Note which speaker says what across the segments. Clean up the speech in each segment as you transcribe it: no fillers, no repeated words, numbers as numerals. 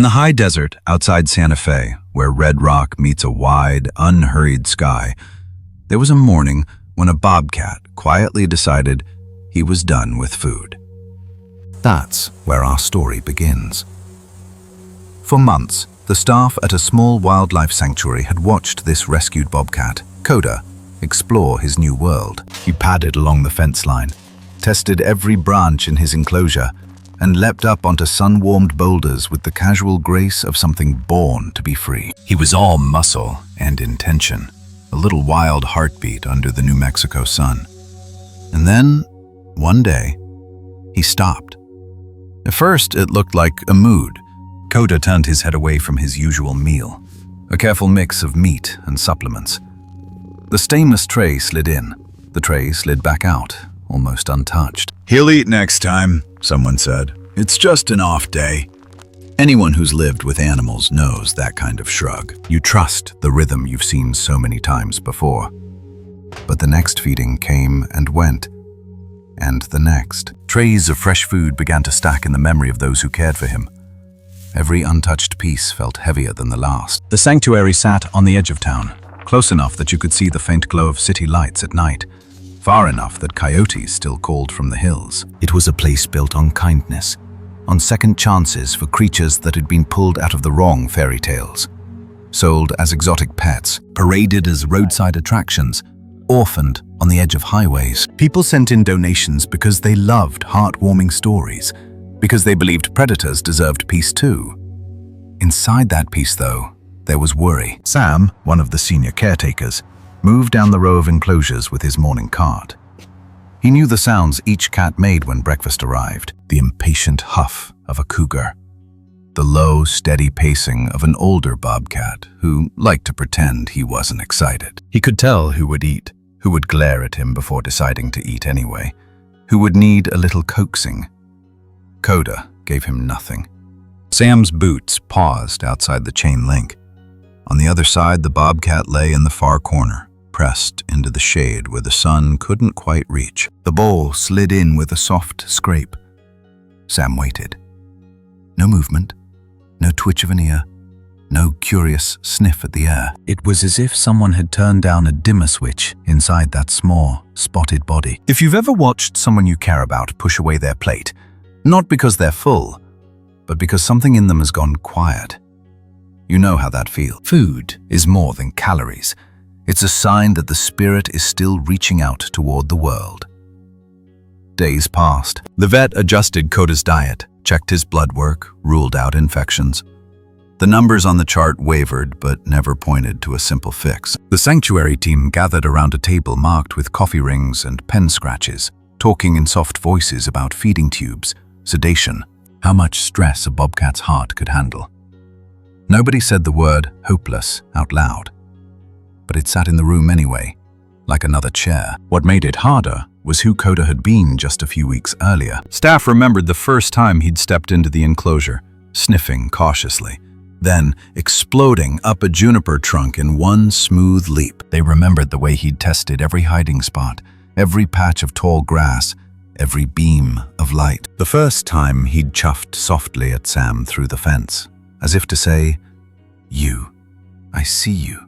Speaker 1: In the high desert outside Santa Fe, where red rock meets a wide, unhurried sky, there was a morning when a bobcat quietly decided he was done with food. That's where our story begins. For months, the staff at a small wildlife sanctuary had watched this rescued bobcat, Coda, explore his new world. He padded along the fence line, tested every branch in his enclosure, and leapt up onto sun-warmed boulders with the casual grace of something born to be free. He was all muscle and intention, a little wild heartbeat under the New Mexico sun. And then, one day, he stopped. At first, it looked like a mood. Coda turned his head away from his usual meal, a careful mix of meat and supplements. The stainless tray slid in. The tray slid back out, almost untouched.
Speaker 2: "He'll eat next time," someone said. "It's just an off day."
Speaker 1: Anyone who's lived with animals knows that kind of shrug. You trust the rhythm you've seen so many times before. But the next feeding came and went, and the next. Trays of fresh food began to stack in the memory of those who cared for him. Every untouched piece felt heavier than the last. The sanctuary sat on the edge of town, close enough that you could see the faint glow of city lights at night, far enough that coyotes still called from the hills. It was a place built on kindness, on second chances for creatures that had been pulled out of the wrong fairy tales, sold as exotic pets, paraded as roadside attractions, orphaned on the edge of highways. People sent in donations because they loved heartwarming stories, because they believed predators deserved peace too. Inside that peace, though, there was worry. Sam, one of the senior caretakers, moved down the row of enclosures with his morning cart. He knew the sounds each cat made when breakfast arrived, the impatient huff of a cougar, the low, steady pacing of an older bobcat who liked to pretend he wasn't excited. He could tell who would eat, who would glare at him before deciding to eat anyway, who would need a little coaxing. Coda gave him nothing. Sam's boots paused outside the chain link. On the other side, the bobcat lay in the far corner, pressed into the shade where the sun couldn't quite reach. The bowl slid in with a soft scrape. Sam waited. No movement, no twitch of an ear, no curious sniff at the air. It was as if someone had turned down a dimmer switch inside that small, spotted body. If you've ever watched someone you care about push away their plate, not because they're full, but because something in them has gone quiet, you know how that feels. Food is more than calories. It's a sign that the spirit is still reaching out toward the world. Days passed. The vet adjusted Coda's diet, checked his blood work, ruled out infections. The numbers on the chart wavered but never pointed to a simple fix. The sanctuary team gathered around a table marked with coffee rings and pen scratches, talking in soft voices about feeding tubes, sedation, how much stress a bobcat's heart could handle. Nobody said the word hopeless out loud, but it sat in the room anyway, like another chair. What made it harder was who Coda had been just a few weeks earlier. Staff remembered the first time he'd stepped into the enclosure, sniffing cautiously, then exploding up a juniper trunk in one smooth leap. They remembered the way he'd tested every hiding spot, every patch of tall grass, every beam of light. The first time he'd chuffed softly at Sam through the fence, as if to say, "You, I see you."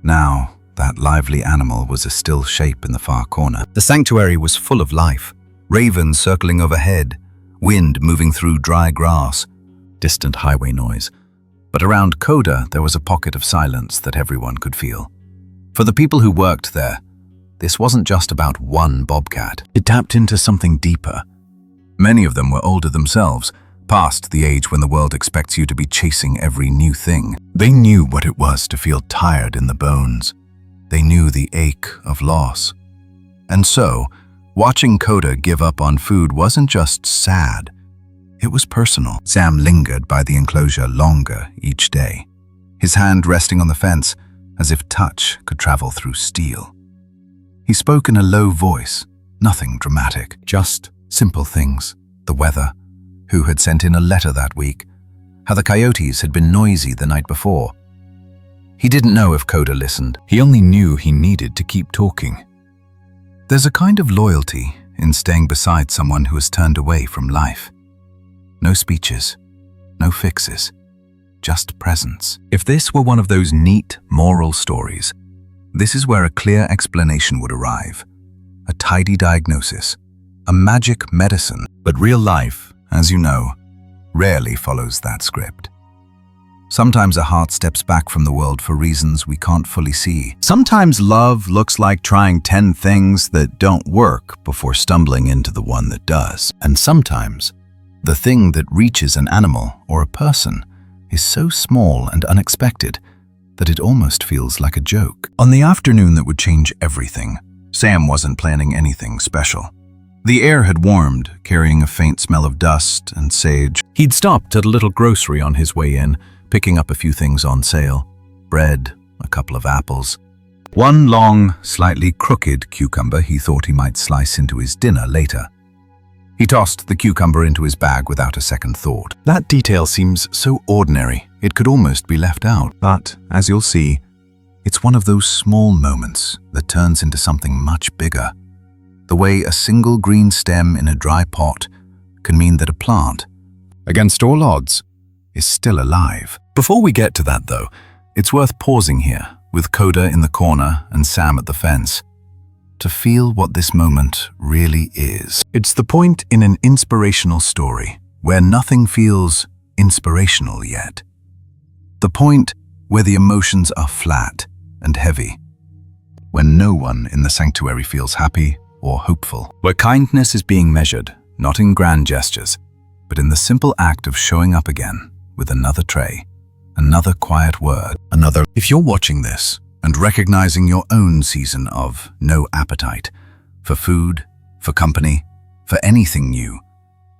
Speaker 1: Now, that lively animal was a still shape in the far corner. The sanctuary was full of life, ravens circling overhead, wind moving through dry grass, distant highway noise. But around Coda, there was a pocket of silence that everyone could feel. For the people who worked there, this wasn't just about one bobcat. It tapped into something deeper. Many of them were older themselves, past the age when the world expects you to be chasing every new thing. They knew what it was to feel tired in the bones. They knew the ache of loss. And so, watching Coda give up on food wasn't just sad. It was personal. Sam lingered by the enclosure longer each day, his hand resting on the fence as if touch could travel through steel. He spoke in a low voice, nothing dramatic, just simple things. The weather, who had sent in a letter that week, how the coyotes had been noisy the night before. He didn't know if Coda listened. He only knew he needed to keep talking. There's a kind of loyalty in staying beside someone who has turned away from life. No speeches, no fixes, just presence. If this were one of those neat, moral stories, this is where a clear explanation would arrive. A tidy diagnosis, a magic medicine. But real life, as you know, rarely follows that script. Sometimes a heart steps back from the world for reasons we can't fully see.
Speaker 2: Sometimes love looks like trying 10 things that don't work before stumbling into the one that does.
Speaker 1: And sometimes, the thing that reaches an animal or a person is so small and unexpected that it almost feels like a joke. On the afternoon that would change everything, Sam wasn't planning anything special. The air had warmed, carrying a faint smell of dust and sage. He'd stopped at a little grocery on his way in, picking up a few things on sale. Bread, a couple of apples. One long, slightly crooked cucumber he thought he might slice into his dinner later. He tossed the cucumber into his bag without a second thought. That detail seems so ordinary, it could almost be left out. But, as you'll see, it's one of those small moments that turns into something much bigger. The way a single green stem in a dry pot can mean that a plant, against all odds, is still alive. Before we get to that though, it's worth pausing here, with Coda in the corner and Sam at the fence, to feel what this moment really is. It's the point in an inspirational story where nothing feels inspirational yet. The point where the emotions are flat and heavy, when no one in the sanctuary feels happy or hopeful, where kindness is being measured, not in grand gestures, but in the simple act of showing up again with another tray, another quiet word, another. If you're watching this and recognizing your own season of no appetite for food, for company, for anything new,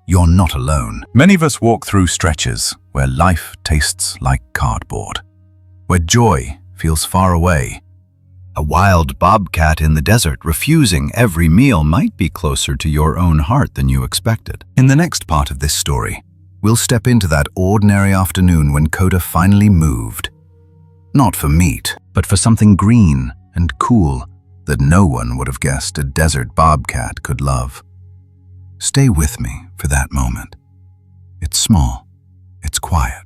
Speaker 1: you're not alone. Many of us walk through stretches where life tastes like cardboard, where joy feels far away. A wild bobcat in the desert refusing every meal might be closer to your own heart than you expected. In the next part of this story, we'll step into that ordinary afternoon when Coda finally moved. Not for meat, but for something green and cool that no one would have guessed a desert bobcat could love. Stay with me for that moment. It's small, it's quiet,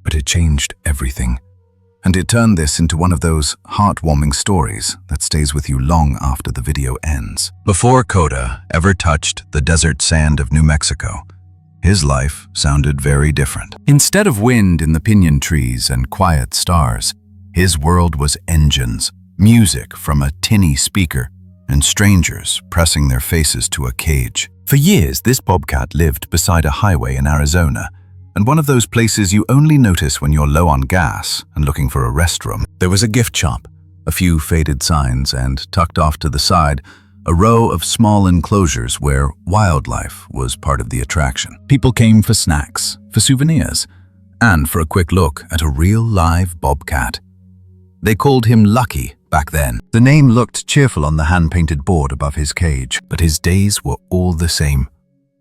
Speaker 1: but it changed everything. And it turned this into one of those heartwarming stories that stays with you long after the video ends. Before Coda ever touched the desert sand of New Mexico, his life sounded very different. Instead of wind in the pinyon trees and quiet stars, his world was engines, music from a tinny speaker, and strangers pressing their faces to a cage. For years, this bobcat lived beside a highway in Arizona, and one of those places you only notice when you're low on gas and looking for a restroom. There was a gift shop, a few faded signs, and tucked off to the side, a row of small enclosures where wildlife was part of the attraction. People came for snacks, for souvenirs, and for a quick look at a real live bobcat. They called him Lucky back then. The name looked cheerful on the hand-painted board above his cage, but his days were all the same.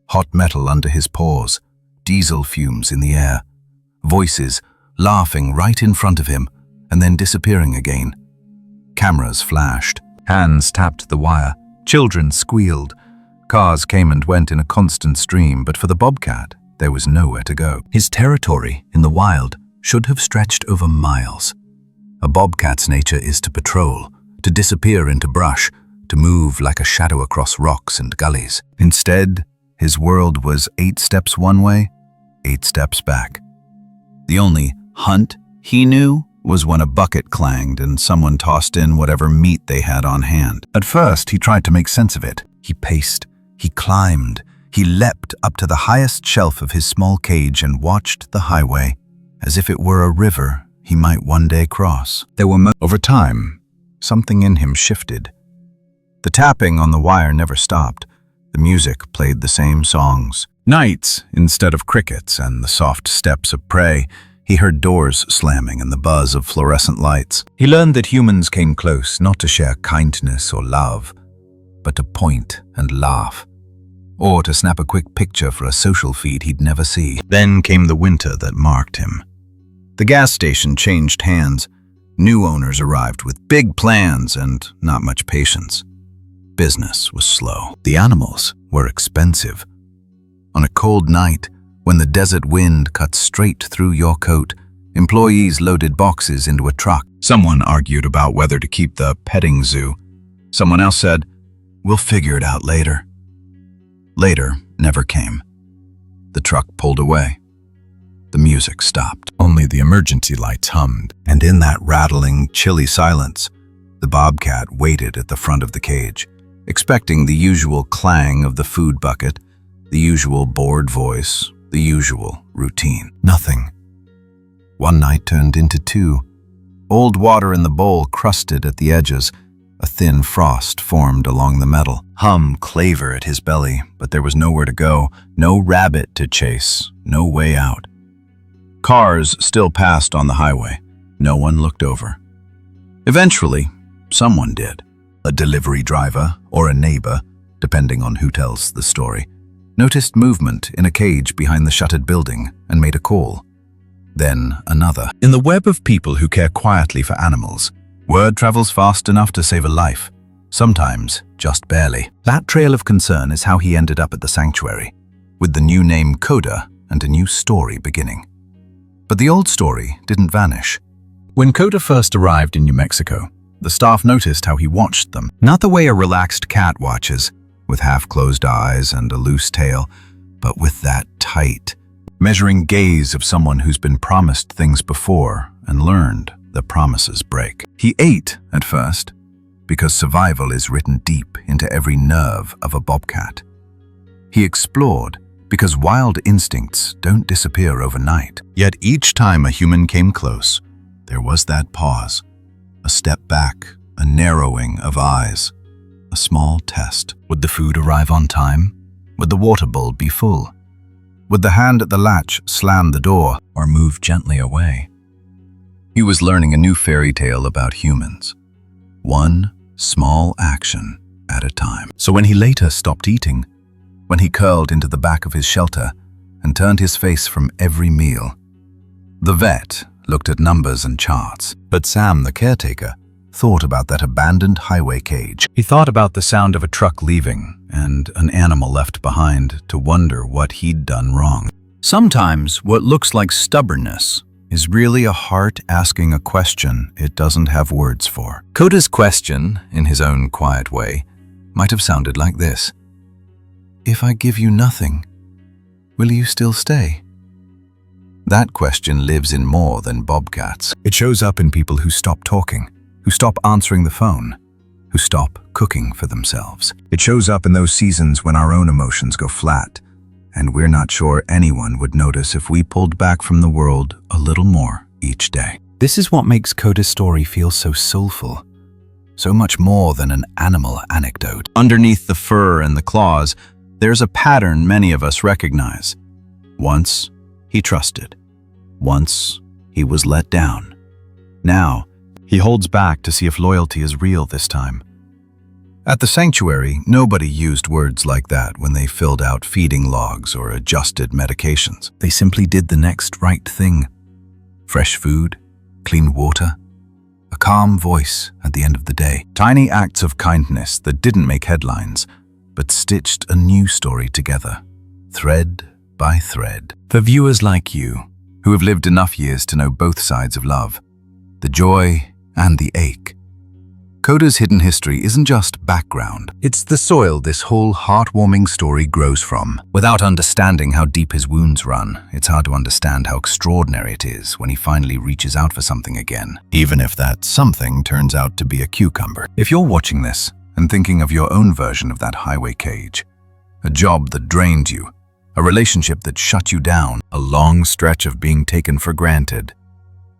Speaker 1: Hot metal under his paws, diesel fumes in the air, voices laughing right in front of him and then disappearing again. Cameras flashed, hands tapped the wire, children squealed. Cars came and went in a constant stream, but for the bobcat, there was nowhere to go. His territory in the wild should have stretched over miles. A bobcat's nature is to patrol, to disappear into brush, to move like a shadow across rocks and gullies. Instead, his world was 8 steps one way, 8 steps back. The only hunt he knew was when a bucket clanged and someone tossed in whatever meat they had on hand. At first, he tried to make sense of it. He paced, he climbed, he leapt up to the highest shelf of his small cage and watched the highway as if it were a river he might one day cross. Over time, something in him shifted. The tapping on the wire never stopped. The music played the same songs. Nights, instead of crickets and the soft steps of prey, he heard doors slamming and the buzz of fluorescent lights. He learned that humans came close not to share kindness or love, but to point and laugh, or to snap a quick picture for a social feed he'd never see. Then came the winter that marked him. The gas station changed hands. New owners arrived with big plans and not much patience. Business was slow. The animals were expensive. On a cold night, when the desert wind cut straight through your coat, Employees loaded boxes into a truck.
Speaker 2: Someone argued about whether to keep the petting zoo. Someone else said, "We'll figure it out later." Later never came. The truck pulled away. The music stopped. Only the emergency lights hummed. And in that rattling, chilly silence, the bobcat waited at the front of the cage, expecting the usual clang of the food bucket, the usual bored voice, the usual routine. Nothing. One night turned into two. Old water in the bowl crusted at the edges. A thin frost formed along the metal. Hum claver at his belly, but there was nowhere to go, no rabbit to chase, no way out. Cars still passed on the highway. No one looked over. Eventually, someone did. A delivery driver or a neighbor, depending on who tells the story, noticed movement in a cage behind the shuttered building and made a call. Then another. In the web of people who care quietly for animals, word travels fast enough to save a life, sometimes just barely. That trail of concern is how he ended up at the sanctuary, with the new name Coda and a new story beginning. But the old story didn't vanish. When Coda first arrived in New Mexico, the staff noticed how he watched them, not the way a relaxed cat watches, with half-closed eyes and a loose tail, but with that tight, measuring gaze of someone who's been promised things before and learned that promises break. He ate at first, because survival is written deep into every nerve of a bobcat. He explored, because wild instincts don't disappear overnight. Yet each time a human came close, there was that pause, a step back, a narrowing of eyes, a small test. Would the food arrive on time? Would the water bowl be full? Would the hand at the latch slam the door or move gently away? He was learning a new fairy tale about humans, one small action at a time. So when he later stopped eating, when he curled into the back of his shelter and turned his face from every meal, the vet looked at numbers and charts. But Sam, the caretaker, thought about that abandoned highway cage. He thought about the sound of a truck leaving and an animal left behind to wonder what he'd done wrong. Sometimes what looks like stubbornness is really a heart asking a question it doesn't have words for. Coda's question, in his own quiet way, might have sounded like this. If I give you nothing, will you still stay? That question lives in more than bobcats. It shows up in people who stop talking, who stop answering the phone, who stop cooking for themselves. It shows up in those seasons when our own emotions go flat, and we're not sure anyone would notice if we pulled back from the world a little more each day. This is what makes Coda's story feel so soulful, so much more than an animal anecdote. Underneath the fur and the claws, there's a pattern many of us recognize. Once, he trusted. Once, he was let down. Now, he holds back to see if loyalty is real this time. At the sanctuary, nobody used words like that when they filled out feeding logs or adjusted medications. They simply did the next right thing. Fresh food, clean water, a calm voice at the end of the day. Tiny acts of kindness that didn't make headlines, but stitched a new story together, thread by thread. For viewers like you, who have lived enough years to know both sides of love, the joy and the ache, Coda's hidden history isn't just background. It's the soil this whole heartwarming story grows from. Without understanding how deep his wounds run, it's hard to understand how extraordinary it is when he finally reaches out for something again, even if that something turns out to be a cucumber. If you're watching this and thinking of your own version of that highway cage, a job that drained you, a relationship that shut you down, a long stretch of being taken for granted,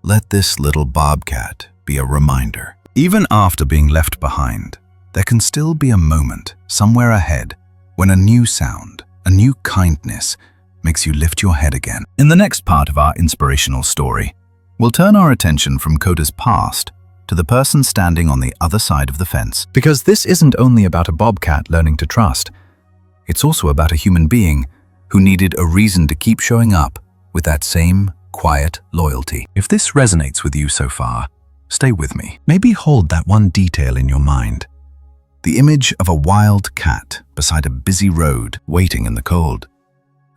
Speaker 2: let this little bobcat be a reminder. Even after being left behind, there can still be a moment somewhere ahead when a new sound, a new kindness makes you lift your head again. In the next part of our inspirational story, we'll turn our attention from Coda's past to the person standing on the other side of the fence. Because this isn't only about a bobcat learning to trust, it's also about a human being who needed a reason to keep showing up with that same quiet loyalty. If this resonates with you so far, stay with me. Maybe hold that one detail in your mind. The image of a wild cat beside a busy road waiting in the cold.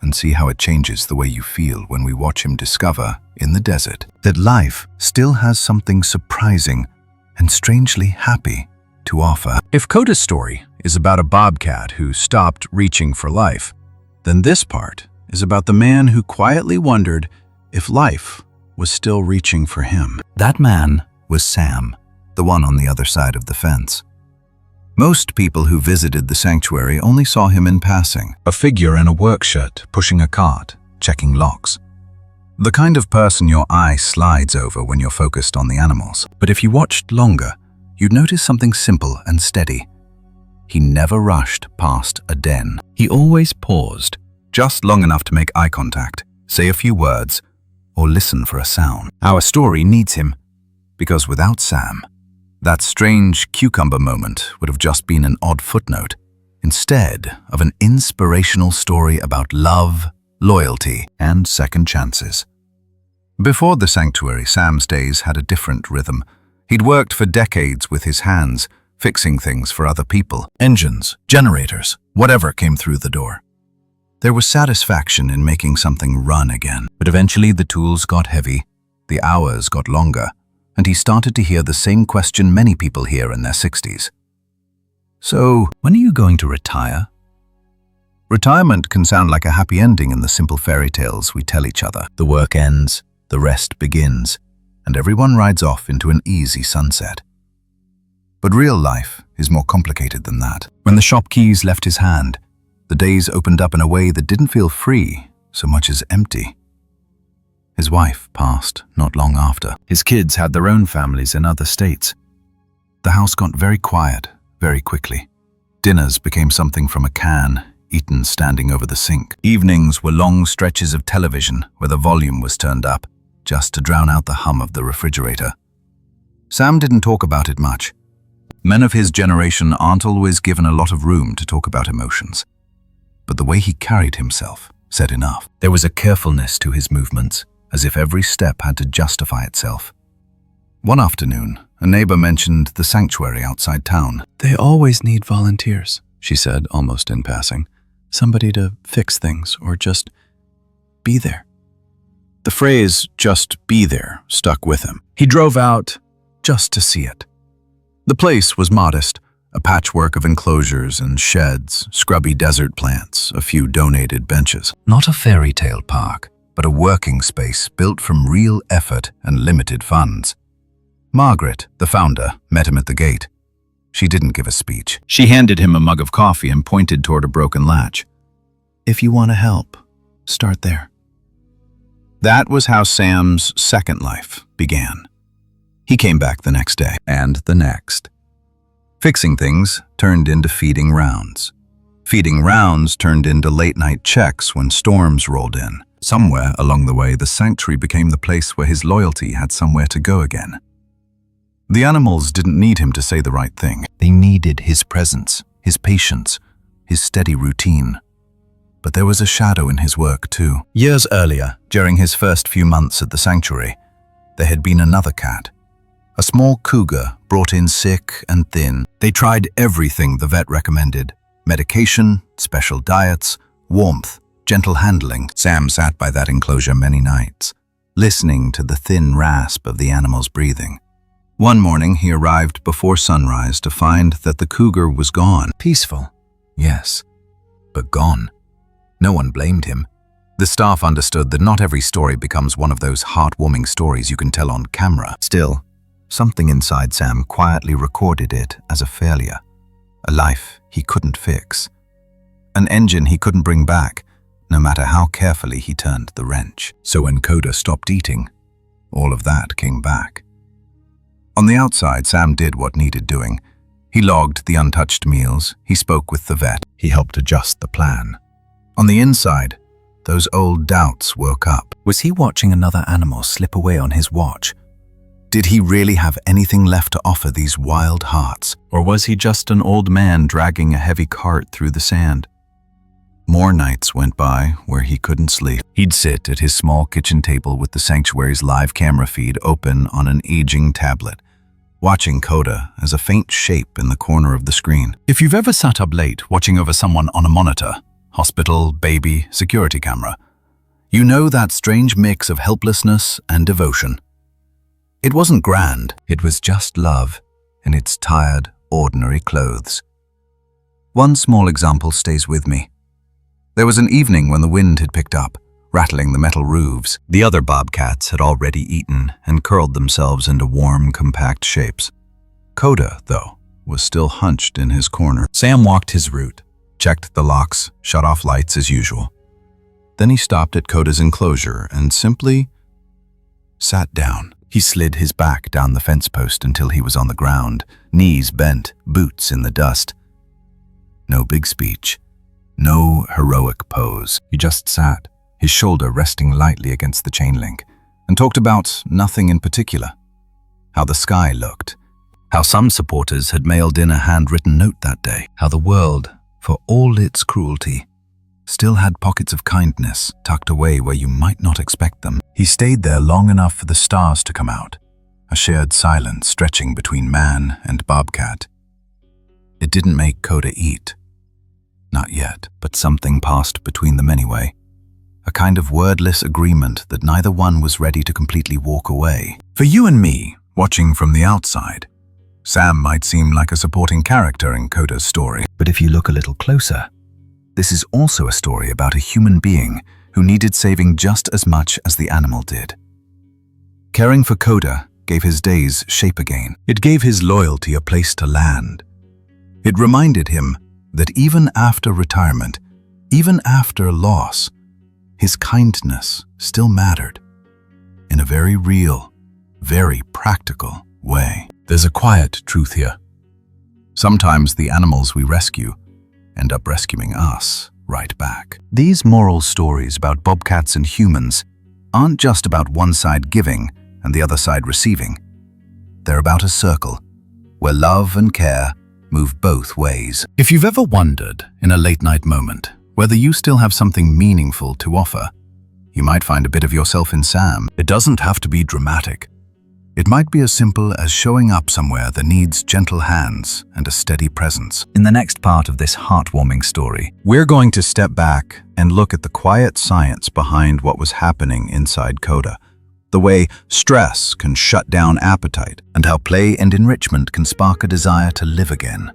Speaker 1: and see how it changes the way you feel when we watch him discover, in the desert, that life still has something surprising and strangely happy to offer.
Speaker 2: If Coda's story is about a bobcat who stopped reaching for life, then this part is about the man who quietly wondered if life was still reaching for him.
Speaker 1: That man was Sam, the one on the other side of the fence. Most people who visited the sanctuary only saw him in passing.
Speaker 2: A figure in a work shirt pushing a cart, checking locks. The kind of person your eye slides over when you're focused on the animals.
Speaker 1: But if you watched longer, you'd notice something simple and steady. He never rushed past a den. He always paused, just long enough to make eye contact, say a few words, or listen for a sound. Our story needs him, because without Sam, that strange cucumber moment would have just been an odd footnote, instead of an inspirational story about love, loyalty, and second chances. Before the sanctuary, Sam's days had a different rhythm. He'd worked for decades with his hands, fixing things for other people. Engines, generators, whatever came through the door. There was satisfaction in making something run again. But eventually the tools got heavy, the hours got longer, and he started to hear the same question many people hear in their 60s. So, when are you going to retire? Retirement can sound like a happy ending in the simple fairy tales we tell each other. The work ends, the rest begins, and everyone rides off into an easy sunset. But real life is more complicated than that. When the shop keys left his hand, the days opened up in a way that didn't feel free so much as empty. His wife passed not long after. His kids had their own families in other states. The house got very quiet very quickly. Dinners became something from a can, eaten standing over the sink. Evenings were long stretches of television where the volume was turned up, just to drown out the hum of the refrigerator. Sam didn't talk about it much. Men of his generation aren't always given a lot of room to talk about emotions. But the way he carried himself said enough. There was a carefulness to his movements, as if every step had to justify itself. One afternoon, a neighbor mentioned the sanctuary outside town.
Speaker 3: "They always need volunteers," she said, almost in passing. "Somebody to fix things or just be there."
Speaker 2: The phrase, "just be there," stuck with him.
Speaker 1: He drove out just to see it. The place was modest, a patchwork of enclosures and sheds, scrubby desert plants, a few donated benches. Not a fairy tale park, but a working space built from real effort and limited funds. Margaret, the founder, met him at the gate. She didn't give a speech.
Speaker 2: She handed him a mug of coffee and pointed toward a broken latch.
Speaker 3: "If you want to help, start there."
Speaker 2: That was how Sam's second life began. He came back the next day, and the next. Fixing things turned into feeding rounds. Feeding rounds turned into late-night checks when storms rolled in. Somewhere along the way, the sanctuary became the place where his loyalty had somewhere to go again. The animals didn't need him to say the right thing. They needed his presence, his patience, his steady routine. But there was a shadow in his work too. Years earlier, during his first few months at the sanctuary, there had been another cat. A small cougar brought in sick and thin. They tried everything the vet recommended. Medication, special diets, warmth, gentle handling. Sam sat by that enclosure many nights, listening to the thin rasp of the animal's breathing. One morning, he arrived before sunrise to find that the cougar was gone. Peaceful, yes, but gone. No one blamed him. The staff understood that not every story becomes one of those heartwarming stories you can tell on camera. Still, something inside Sam quietly recorded it as a failure. A life he couldn't fix. An engine he couldn't bring back, no matter how carefully he turned the wrench. So when Coda stopped eating, all of that came back. On the outside, Sam did what needed doing. He logged the untouched meals, he spoke with the vet, he helped adjust the plan. On the inside, those old doubts woke up. Was he watching another animal slip away on his watch? Did he really have anything left to offer these wild hearts? Or was he just an old man dragging a heavy cart through the sand? More nights went by where he couldn't sleep. He'd sit at his small kitchen table with the sanctuary's live camera feed open on an aging tablet, watching Coda as a faint shape in the corner of the screen. If you've ever sat up late watching over someone on a monitor,
Speaker 1: hospital, baby, security camera. You know that strange mix of helplessness and devotion. It wasn't grand, it was just love in its tired, ordinary clothes. One small example stays with me. There was an evening when the wind had picked up, rattling the metal roofs. The other bobcats had already eaten and curled themselves into warm, compact shapes. Coda, though, was still hunched in his corner. Sam walked his route, checked the locks, shut off lights as usual. Then he stopped at Coda's enclosure and simply sat down. He slid his back down the fence post until he was on the ground, knees bent, boots in the dust. No big speech, no heroic pose. He just sat, his shoulder resting lightly against the chain link, and talked about nothing in particular. How the sky looked, how some supporters had mailed in a handwritten note that day, how the world, for all its cruelty, still had pockets of kindness tucked away where you might not expect them. He stayed there long enough for the stars to come out, a shared silence stretching between man and bobcat. It didn't make Coda eat. Not yet, but something passed between them anyway. A kind of wordless agreement that neither one was ready to completely walk away. For you and me, watching from the outside, Sam might seem like a supporting character in Coda's story. But if you look a little closer, this is also a story about a human being who needed saving just as much as the animal did. Caring for Coda gave his days shape again. It gave his loyalty a place to land. It reminded him that even after retirement, even after loss, his kindness still mattered in a very real, very practical way. There's a quiet truth here. Sometimes the animals we rescue end up rescuing us right back. These moral stories about bobcats and humans aren't just about one side giving and the other side receiving. They're about a circle where love and care move both ways. If you've ever wondered, in a late-night moment, whether you still have something meaningful to offer, you might find a bit of yourself in Sam. It doesn't have to be dramatic. It might be as simple as showing up somewhere that needs gentle hands and a steady presence. In the next part of this heartwarming story, we're going to step back and look at the quiet science behind what was happening inside Coda, the way stress can shut down appetite, and how play and enrichment can spark a desire to live again.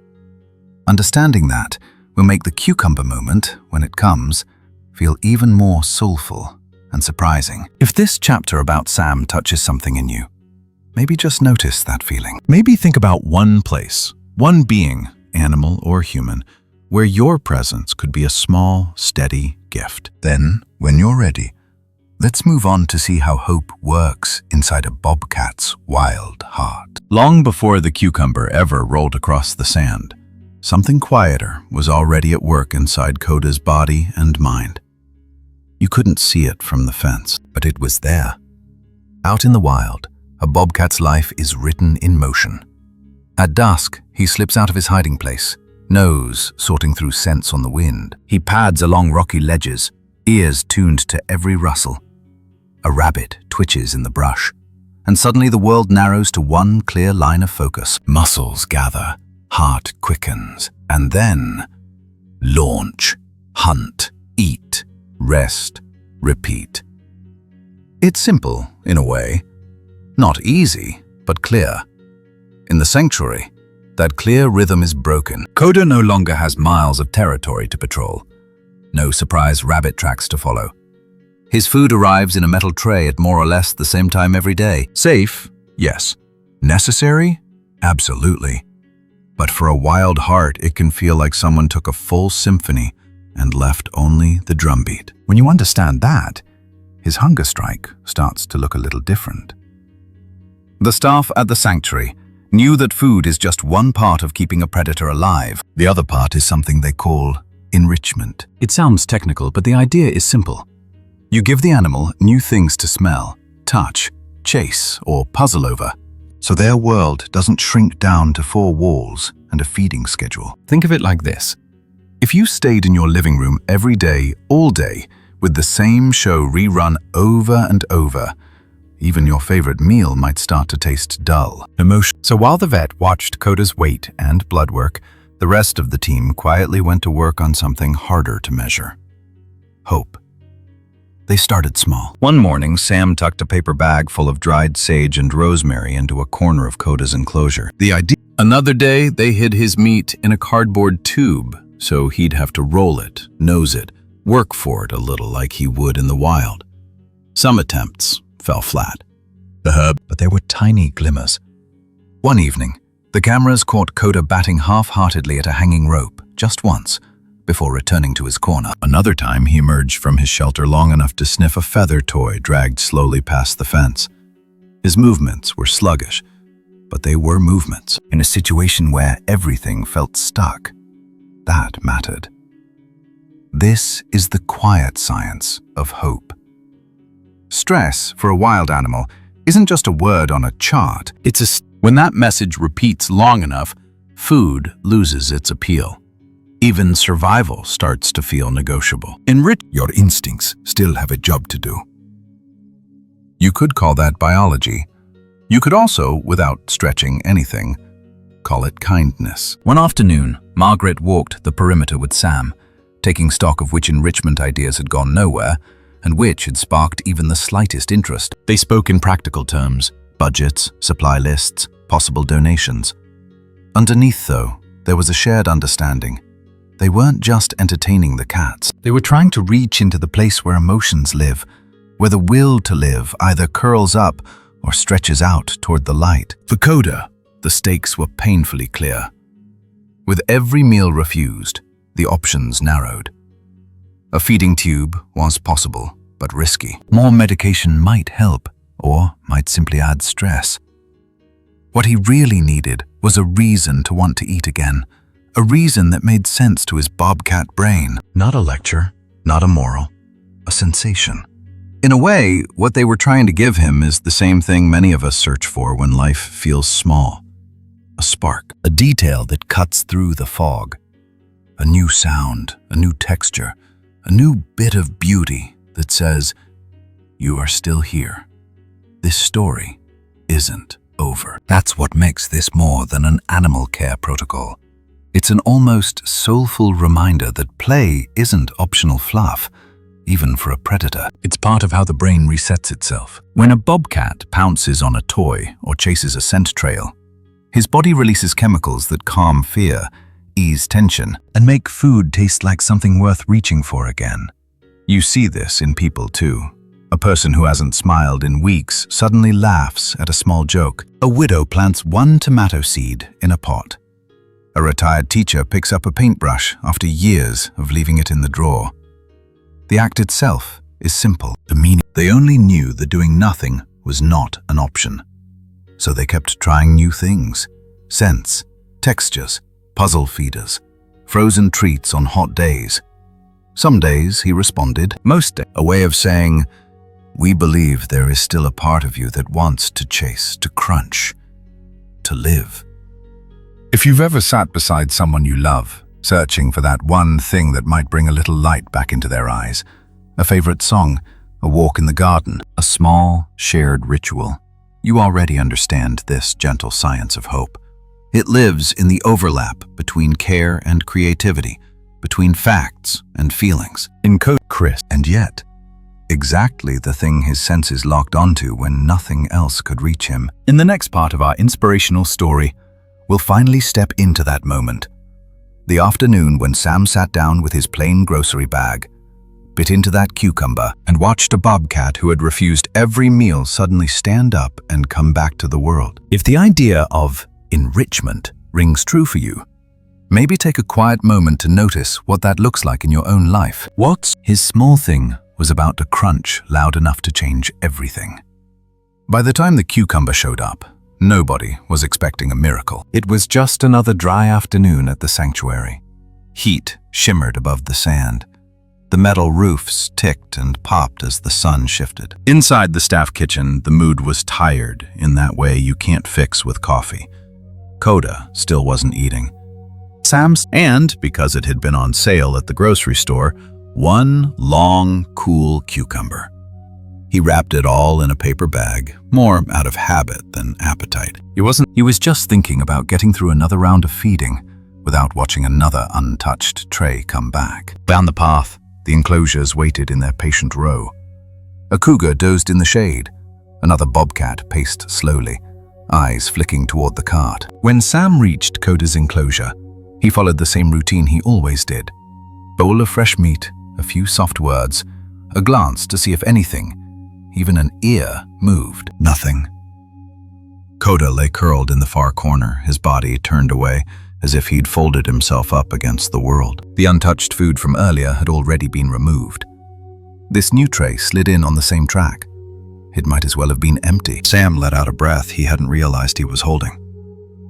Speaker 1: Understanding that will make the cucumber moment, when it comes, feel even more soulful and surprising. If this chapter about Sam touches something in you, maybe just notice that feeling. Maybe think about one place, one being, animal or human, where your presence could be a small, steady gift. Then, when you're ready, let's move on to see how hope works inside a bobcat's wild heart. Long before the cucumber ever rolled across the sand, something quieter was already at work inside Coda's body and mind. You couldn't see it from the fence, but it was there. Out in the wild, a bobcat's life is written in motion. At dusk, he slips out of his hiding place, nose sorting through scents on the wind. He pads along rocky ledges, ears tuned to every rustle. A rabbit twitches in the brush, and suddenly the world narrows to one clear line of focus. Muscles gather, heart quickens, and then launch, hunt, eat, rest, repeat. It's simple, in a way. Not easy, but clear. In the sanctuary, that clear rhythm is broken. Coda no longer has miles of territory to patrol. No surprise rabbit tracks to follow. His food arrives in a metal tray at more or less the same time every day. Safe? Yes. Necessary? Absolutely. But for a wild heart, it can feel like someone took a full symphony and left only the drumbeat. When you understand that, his hunger strike starts to look a little different. The staff at the sanctuary knew that food is just one part of keeping a predator alive. The other part is something they call enrichment. It sounds technical, but the idea is simple. You give the animal new things to smell, touch, chase, or puzzle over, so their world doesn't shrink down to four walls and a feeding schedule. Think of it like this. If you stayed in your living room every day, all day, with the same show rerun over and over, even your favorite meal might start to taste dull. So while the vet watched Coda's weight and blood work, The rest of the team quietly went to work on something harder to measure: hope. They started small.
Speaker 2: One morning, Sam tucked a paper bag full of dried sage and rosemary into a corner of Coda's enclosure.
Speaker 3: Another day, they hid his meat in a cardboard tube, so he'd have to roll it, nose it, work for it a little like he would in the wild. Some attempts fell flat.
Speaker 2: But there were tiny glimmers. One evening, the cameras caught Coda batting half-heartedly at a hanging rope just once, before returning to his corner.
Speaker 3: Another time, he emerged from his shelter long enough to sniff a feather toy dragged slowly past the fence. His movements were sluggish, but they were movements.
Speaker 1: In a situation where everything felt stuck, that mattered. This is the quiet science of hope. Stress, for a wild animal, isn't just a word on a chart.
Speaker 3: When that message repeats long enough, food loses its appeal. Even survival starts to feel negotiable.
Speaker 1: Your instincts still have a job to do. You could call that biology. You could also, without stretching anything, call it kindness.
Speaker 2: One afternoon, Margaret walked the perimeter with Sam, taking stock of which enrichment ideas had gone nowhere and which had sparked even the slightest interest.
Speaker 3: They spoke in practical terms:
Speaker 1: Budgets, supply lists, possible donations. Underneath, though, there was a shared understanding. They weren't just entertaining the cats. They were trying to reach into the place where emotions live, where the will to live either curls up or stretches out toward the light. For Coda, the stakes were painfully clear. With every meal refused, the options narrowed. A feeding tube was possible, but risky. More medication might help, or might simply add stress. What he really needed was a reason to want to eat again, a reason that made sense to his bobcat brain. Not a lecture, not a moral, a sensation. In a way, what they were trying to give him is the same thing many of us search for when life feels small. A spark, a detail that cuts through the fog. A new sound, a new texture, a new bit of beauty that says, you are still here. This story isn't over. That's what makes this more than an animal care protocol. It's an almost soulful reminder that play isn't optional fluff, even for a predator. It's part of how the brain resets itself. When a bobcat pounces on a toy or chases a scent trail, his body releases chemicals that calm fear, ease tension, and make food taste like something worth reaching for again. You see this in people too. A person who hasn't smiled in weeks suddenly laughs at a small joke. A widow plants one tomato seed in a pot. A retired teacher picks up a paintbrush after years of leaving it in the drawer. The act itself is simple. The meaning. They only knew that doing nothing was not an option. So they kept trying new things. Scents, textures, puzzle feeders, frozen treats on hot days. Some days he responded, most days, a way of saying, we believe there is still a part of you that wants to chase, to crunch, to live. If you've ever sat beside someone you love, searching for that one thing that might bring a little light back into their eyes, a favorite song, a walk in the garden, a small, shared ritual, you already understand this gentle science of hope. It lives in the overlap between care and creativity, between facts and feelings. In Chris, and yet, exactly the thing his senses locked onto when nothing else could reach him. In the next part of our inspirational story, we'll finally step into that moment. The afternoon when Sam sat down with his plain grocery bag, bit into that cucumber, and watched a bobcat who had refused every meal suddenly stand up and come back to the world. If the idea of enrichment rings true for you, maybe take a quiet moment to notice what that looks like in your own life. His small thing was about to crunch loud enough to change everything. By the time the cucumber showed up, nobody was expecting a miracle. It was just another dry afternoon at the sanctuary. Heat shimmered above the sand. The metal roofs ticked and popped as the sun shifted. Inside the staff kitchen, the mood was tired in that way you can't fix with coffee. Coda still wasn't eating. And because it had been on sale at the grocery store, one long, cool cucumber. He wrapped it all in a paper bag, more out of habit than appetite. He was just thinking about getting through another round of feeding
Speaker 2: without watching another untouched tray come back. Down the path, the enclosures waited in their patient row. A cougar dozed in the shade. Another bobcat paced slowly, eyes flicking toward the cart. When Sam reached Coda's enclosure, he followed the same routine he always did. Bowl of fresh meat, a few soft words, a glance to see if anything, even an ear, moved. Nothing. Coda lay curled in the far corner, his body turned away, as if he'd folded himself up against the world. The untouched food from earlier had already been removed. This new tray slid in on the same track. It might as well have been empty. Sam let out a breath he hadn't realized he was holding.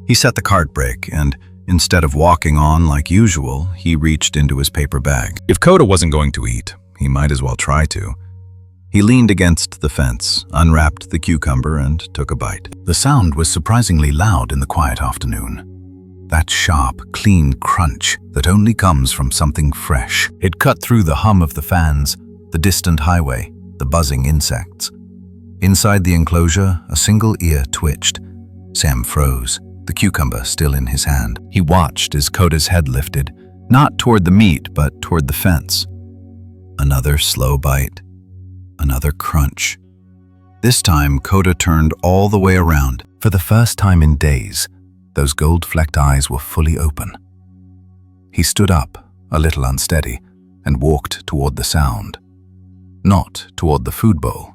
Speaker 2: He set the cart brake and, instead of walking on like usual, he reached into his paper bag. If Coda wasn't going to eat, he might as well try to. He leaned against the fence, unwrapped the cucumber, and took a bite. The sound was surprisingly loud in the quiet afternoon. That sharp, clean crunch that only comes from something fresh. It cut through the hum of the fans, the distant highway, the buzzing insects. Inside the enclosure, a single ear twitched. Sam froze, the cucumber still in his hand. He watched as Coda's head lifted, not toward the meat, but toward the fence. Another slow bite. Another crunch. This time, Coda turned all the way around. For the first time in days, those gold-flecked eyes were fully open. He stood up, a little unsteady, and walked toward the sound. Not toward the food bowl.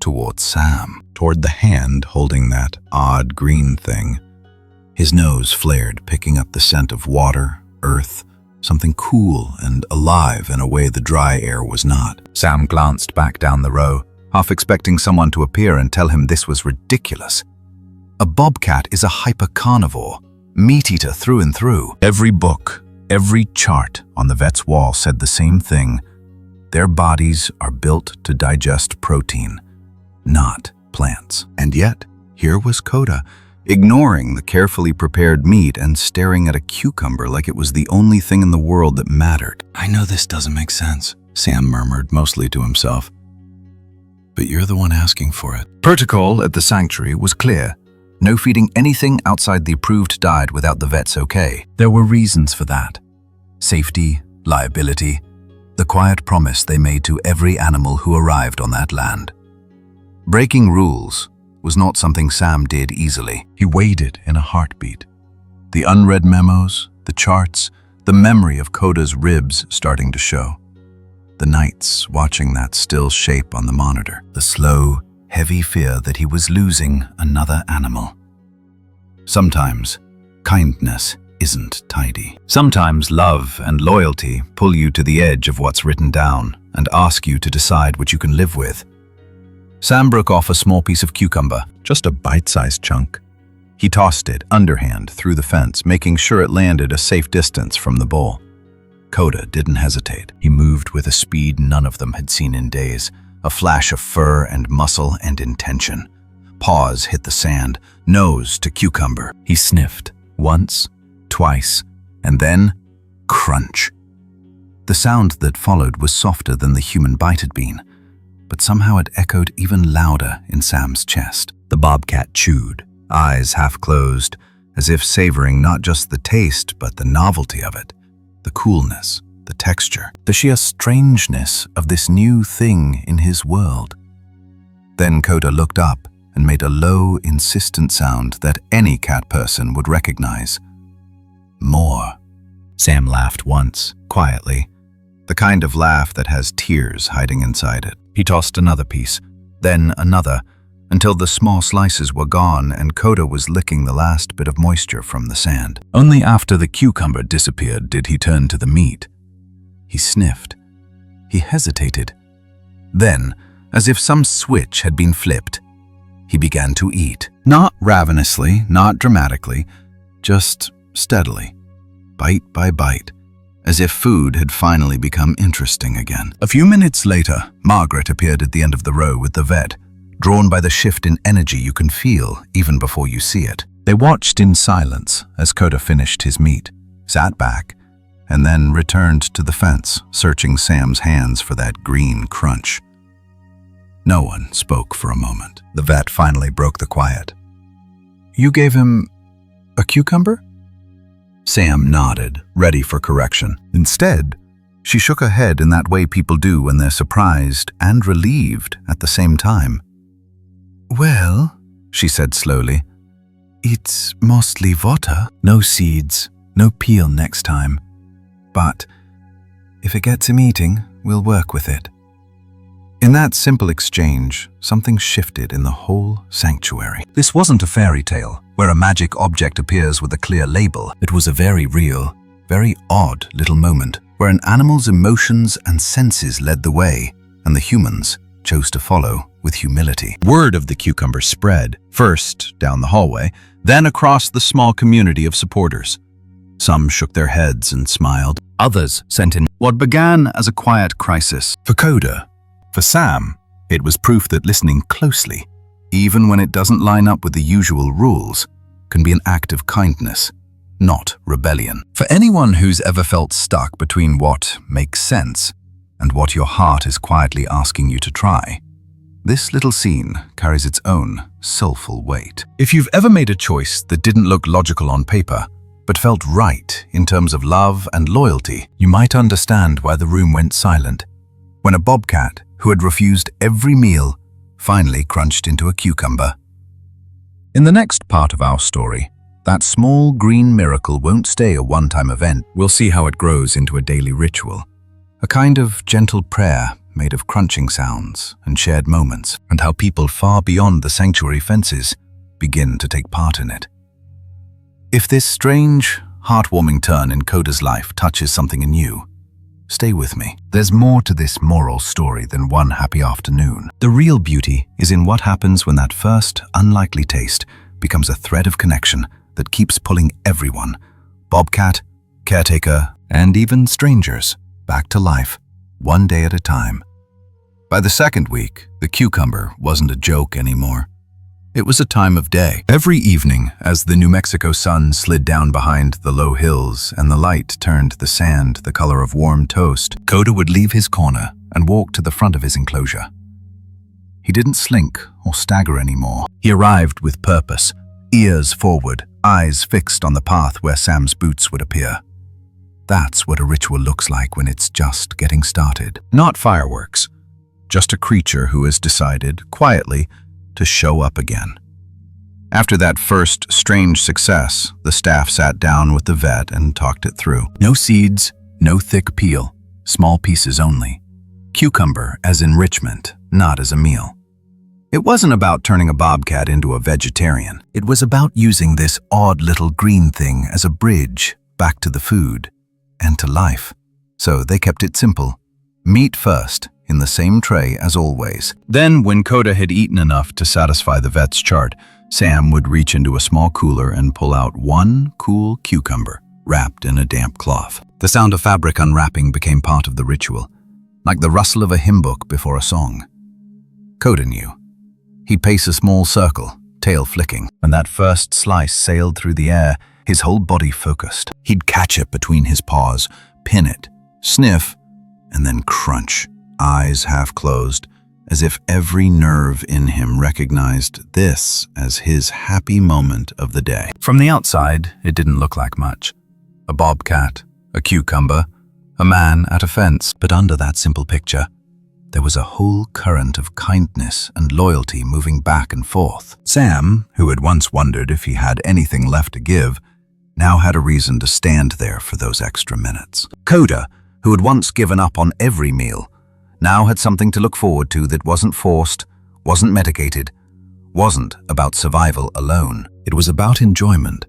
Speaker 2: Toward Sam. Toward the hand holding that odd green thing. His nose flared, picking up the scent of water, earth, something cool and alive in a way the dry air was not. Sam glanced back down the row, half expecting someone to appear and tell him this was ridiculous. A bobcat is a hyper-carnivore, meat-eater through and through. Every book, every chart on the vet's wall said the same thing. Their bodies are built to digest protein, not plants. And yet, here was Coda, ignoring the carefully prepared meat and staring at a cucumber like it was the only thing in the world that mattered. "I know this doesn't make sense," Sam murmured, mostly to himself. "But you're the one asking for it." Protocol at the sanctuary was clear. No feeding anything outside the approved diet without the vet's okay. There were reasons for that. Safety, liability, the quiet promise they made to every animal who arrived on that land. Breaking rules was not something Sam did easily. He weighed it in a heartbeat. The unread memos, the charts, the memory of Coda's ribs starting to show. The nights watching that still shape on the monitor. The slow, heavy fear that he was losing another animal. Sometimes, kindness isn't tidy. Sometimes love and loyalty pull you to the edge of what's written down and ask you to decide what you can live with. Sam broke off a small piece of cucumber, just a bite-sized chunk. He tossed it underhand through the fence, making sure it landed a safe distance from the bowl. Coda didn't hesitate. He moved with a speed none of them had seen in days, a flash of fur and muscle and intention. Paws hit the sand, nose to cucumber. He sniffed, once, twice, and then crunch. The sound that followed was softer than the human bite had been, but somehow it echoed even louder in Sam's chest. The bobcat chewed, eyes half closed, as if savoring not just the taste but the novelty of it, the coolness, the texture, the sheer strangeness of this new thing in his world. Then Coda looked up and made a low, insistent sound that any cat person would recognize. More. Sam laughed once, quietly, the kind of laugh that has tears hiding inside it. He tossed another piece, then another, until the small slices were gone and Coda was licking the last bit of moisture from the sand. Only after the cucumber disappeared did he turn to the meat. He sniffed. He hesitated. Then, as if some switch had been flipped, he began to eat. Not ravenously, not dramatically, just steadily, bite by bite, as if food had finally become interesting again. A few minutes later, Margaret appeared at the end of the row with the vet, drawn by the shift in energy you can feel even before you see it. They watched in silence as Coda finished his meat, sat back, and then returned to the fence, searching Sam's hands for that green crunch. No one spoke for a moment. The vet finally broke the quiet. "You gave him a cucumber?"
Speaker 1: Sam nodded, ready for correction. Instead, she shook her head in that way people do when they're surprised and relieved at the same time. "Well," she said slowly, "it's mostly water. No seeds, no peel next time. But if it gets him eating, we'll work with it." In that simple exchange, something shifted in the whole sanctuary. This wasn't a fairy tale, where a magic object appears with a clear label. It was a very real, very odd little moment, where an animal's emotions and senses led the way, and the humans chose to follow with humility.
Speaker 3: Word of the cucumber spread, first down the hallway, then across the small community of supporters. Some shook their heads and smiled. Others sent in what began as a quiet crisis. For Coda, for Sam, it was proof that listening closely, even when it doesn't line up with the usual rules, can be an act of kindness, not rebellion. For anyone who's ever felt stuck between what makes sense and what your heart is quietly asking you to try, this little scene carries its own soulful weight. If you've ever made a choice that didn't look logical on paper, but felt right in terms of love and loyalty, you might understand why the room went silent when a bobcat who had refused every meal finally crunched into a cucumber. In the next part of our story, that small green miracle won't stay a one-time event. We'll see how it grows into a daily ritual, a kind of gentle prayer made of crunching sounds and shared moments, and how people far beyond the sanctuary fences begin to take part in it. If this strange, heartwarming turn in Coda's life touches something in you, stay with me. There's more to this moral story than one happy afternoon. The real beauty is in what happens when that first, unlikely taste becomes a thread of connection that keeps pulling everyone, bobcat, caretaker, and even strangers, back to life, one day at a time. By the second week, the cucumber wasn't a joke anymore. It was a time of day. Every evening, as the New Mexico sun slid down behind the low hills and the light turned the sand the color of warm toast, Coda would leave his corner and walk to the front of his enclosure. He didn't slink or stagger anymore. He arrived with purpose, ears forward, eyes fixed on the path where Sam's boots would appear. That's what a ritual looks like when it's just getting started. Not fireworks, just a creature who has decided, quietly, to show up again. After that first strange success, the staff sat down with the vet and talked it through. No seeds, no thick peel, small pieces only. Cucumber as enrichment, not as a meal. It wasn't about turning a bobcat into a vegetarian. It was about using this odd little green thing as a bridge back to the food and to life. So they kept it simple. Meat first, in the same tray as always. Then, when Coda had eaten enough to satisfy the vet's chart, Sam would reach into a small cooler and pull out one cool cucumber, wrapped in a damp cloth. The sound of fabric unwrapping became part of the ritual, like the rustle of a hymn book before a song. Coda knew. He'd pace a small circle, tail flicking. When that first slice sailed through the air, his whole body focused. He'd catch it between his paws, pin it, sniff, and then crunch, eyes half closed, as if every nerve in him recognized this as his happy moment of the day. From the outside, it didn't look like much. A bobcat, a cucumber, a man at a fence. But under that simple picture, there was a whole current of kindness and loyalty moving back and forth. Sam, who had once wondered if he had anything left to give, now had a reason to stand there for those extra minutes. Coda, who had once given up on every meal, now had something to look forward to that wasn't forced, wasn't medicated, wasn't about survival alone. It was about enjoyment,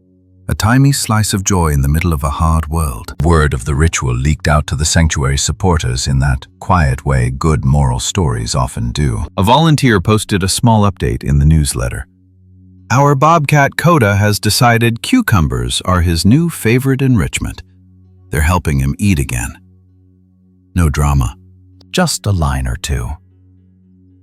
Speaker 3: a tiny slice of joy in the middle of a hard world. Word of the ritual leaked out to the sanctuary supporters in that quiet way good moral stories often do. A volunteer posted a small update in the newsletter. Our bobcat Coda has decided cucumbers are his new favorite enrichment. They're helping him eat again. No drama. Just a line or two.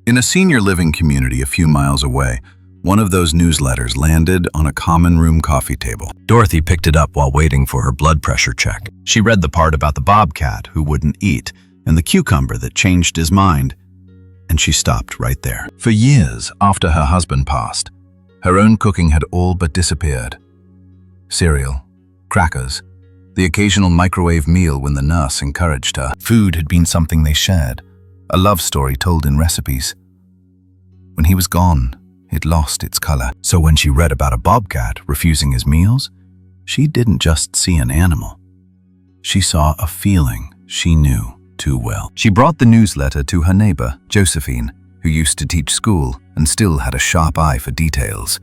Speaker 3: In a senior living community a few miles away, one of those newsletters landed on a common room coffee table. Dorothy picked it up while waiting for her blood pressure check. She read the part about the bobcat who wouldn't eat and the cucumber that changed his mind, and she stopped right there. For years after her husband passed, her own cooking had all but disappeared. Cereal,
Speaker 1: crackers, the occasional microwave meal when the nurse encouraged her.
Speaker 2: Food had been something they shared, a love story told in recipes. When he was gone, it lost its color. So when she read about a bobcat refusing his meals, she didn't just see an animal. She saw a feeling she knew too well. She brought the newsletter to her neighbor, Josephine, who used to teach school and still had a sharp eye for details.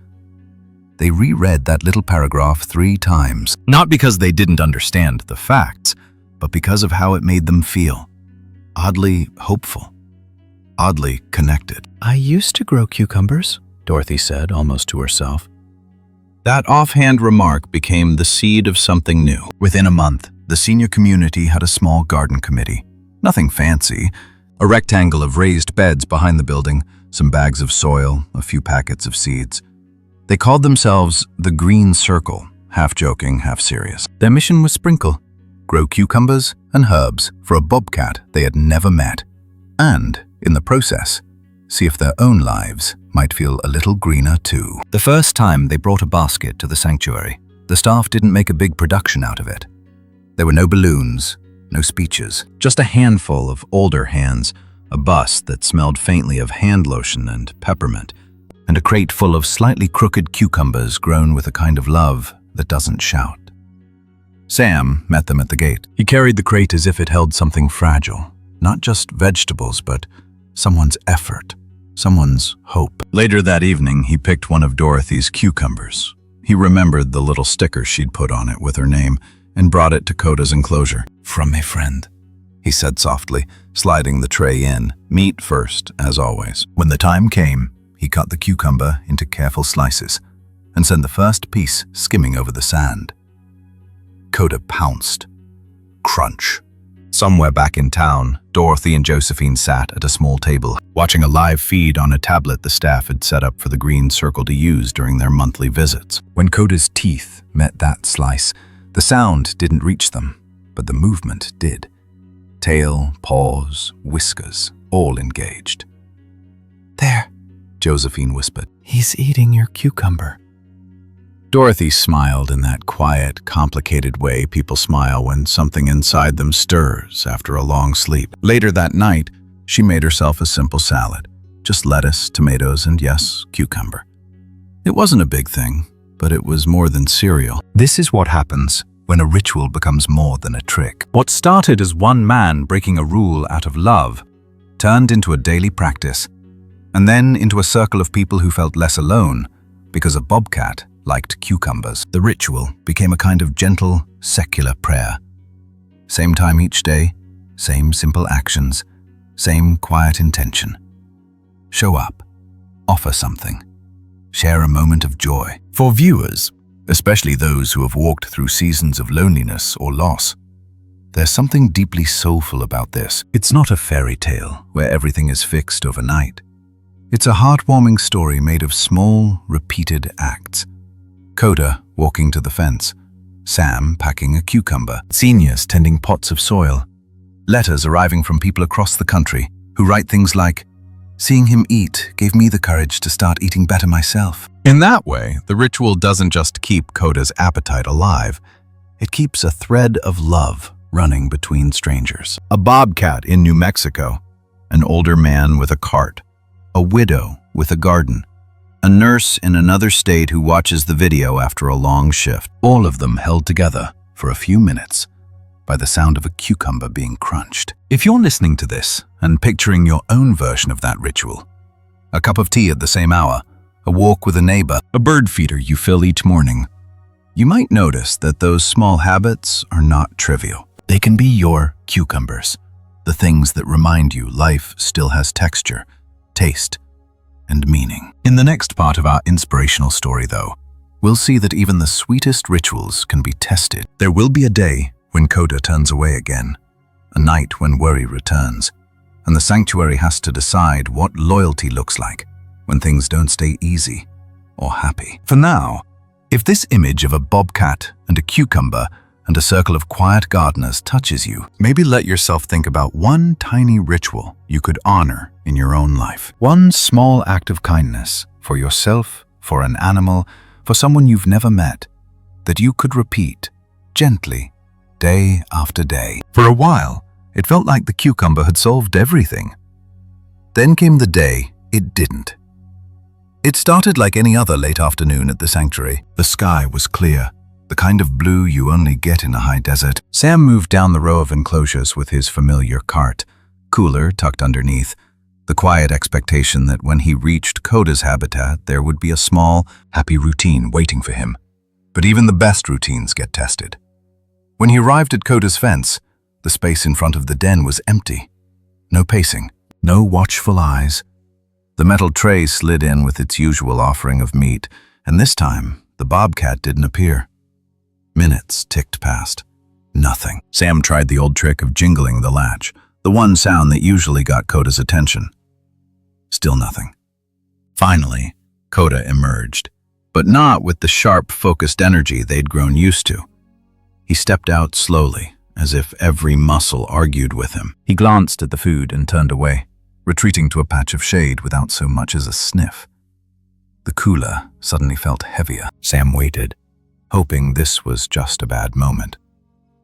Speaker 2: They reread that little paragraph 3 times, not because they didn't understand the facts, but because of how it made them feel. Oddly hopeful, oddly connected.
Speaker 3: "I used to grow cucumbers," Dorothy said, almost to herself. That offhand remark became the seed of something new.
Speaker 2: Within a month, the senior community had a small garden committee. Nothing fancy. A rectangle of raised beds behind the building, some bags of soil, a few packets of seeds. They called themselves the Green Circle, half joking, half serious. Their mission was sprinkle, grow cucumbers and herbs for a bobcat they had never met, and, in the process, see if their own lives might feel a little greener too. The first time they brought a basket to the sanctuary, the staff didn't make a big production out of it. There were no balloons, no speeches, just a handful of older hands, a bus that smelled faintly of hand lotion and peppermint, and a crate full of slightly crooked cucumbers grown with a kind of love that doesn't shout. Sam met them at the gate. He carried the crate as if it held something fragile, not just vegetables, but someone's effort, someone's hope. Later that evening, he picked one of Dorothy's cucumbers. He remembered the little sticker she'd put on it with her name and brought it to Coda's enclosure. "From a friend," he said softly, sliding the tray in, meat first, as always. When the time came, he cut the cucumber into careful slices and sent the first piece skimming over the sand. Coda pounced. Crunch. Somewhere back in town, Dorothy and Josephine sat at a small table, watching a live feed on a tablet the staff had set up for the Green Circle to use during their monthly visits. When Coda's teeth met that slice, the sound didn't reach them, but the movement did. Tail, paws, whiskers, all engaged. "There," Josephine whispered. "He's eating your cucumber." Dorothy smiled in that quiet, complicated way people smile when something inside them stirs after a long sleep. Later that night, she made herself a simple salad. Just lettuce, tomatoes, and yes, cucumber. It wasn't a big thing, but it was more than cereal. This is what happens when a ritual becomes more than a trick. What started as one man breaking a rule out of love turned into a daily practice, and then into a circle of people who felt less alone because a bobcat liked cucumbers. The ritual became a kind of gentle, secular prayer. Same time each day, same simple actions, same quiet intention. Show up, offer something, share a moment of joy. For viewers, especially those who have walked through seasons of loneliness or loss, there's something deeply soulful about this. It's not a fairy tale where everything is fixed overnight. It's a heartwarming story made of small, repeated acts. Coda walking to the fence, Sam packing a cucumber, seniors tending pots of soil, letters arriving from people across the country who write things like, "Seeing him eat gave me the courage to start eating better myself." In that way, the ritual doesn't just keep Coda's appetite alive, it keeps a thread of love running between strangers. A bobcat in New Mexico, an older man with a cart, a widow with a garden, a nurse in another state who watches the video after a long shift, all of them held together for a few minutes by the sound of a cucumber being crunched. If you're listening to this and picturing your own version of that ritual, a cup of tea at the same hour, a walk with a neighbor, a bird feeder you fill each morning, you might notice that those small habits are not trivial. They can be your cucumbers, the things that remind you life still has texture, taste, and meaning. In the next part of our inspirational story, though, we'll see that even the sweetest rituals can be tested. There will be a day when Coda turns away again, a night when worry returns, and the sanctuary has to decide what loyalty looks like when things don't stay easy or happy. For now, if this image of a bobcat and a cucumber and a circle of quiet gardeners touches you, maybe let yourself think about one tiny ritual you could honor in your own life. One small act of kindness for yourself, for an animal, for someone you've never met, that you could repeat
Speaker 1: gently, day after day.
Speaker 2: For a while, it felt like the cucumber had solved everything.
Speaker 1: Then came the day it didn't. It started like any other late afternoon at the sanctuary. The sky was clear, the kind of blue you only get in a high desert. Sam moved down the row of enclosures with his familiar cart, cooler tucked underneath, the quiet expectation that when he reached Coda's habitat, there would be a small, happy routine waiting for him. But even the best routines get tested. When he arrived at Coda's fence, the space in front of the den was empty. No pacing, no watchful eyes. The metal tray slid in with its usual offering of meat, and this time, the bobcat didn't appear. Minutes ticked past. Nothing. Sam tried the old trick of jingling the latch, the one sound that usually got Coda's attention. Still nothing. Finally, Coda emerged, but not with the sharp, focused energy they'd grown used to. He stepped out slowly, as if every muscle argued with him. He glanced at the food and turned away, retreating to a patch of shade without so much as a sniff. The cooler suddenly felt heavier. Sam waited, hoping this was just a bad moment.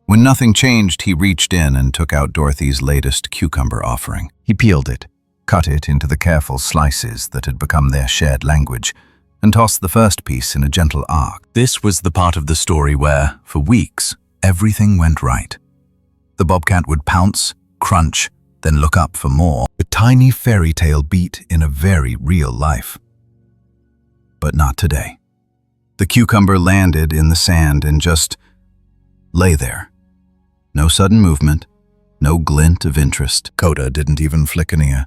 Speaker 1: When nothing changed, he reached in and took out Dorothy's latest cucumber offering. He peeled it, cut it into the careful slices that had become their shared language, and tossed the first piece in a gentle arc. This was the part of the story where, for weeks, everything went right. The bobcat would pounce, crunch, then look up for more. A tiny fairy tale beat in a very real life. But not today. The cucumber landed in the sand and just lay there. No sudden movement, no glint of interest. Coda didn't even flick an ear.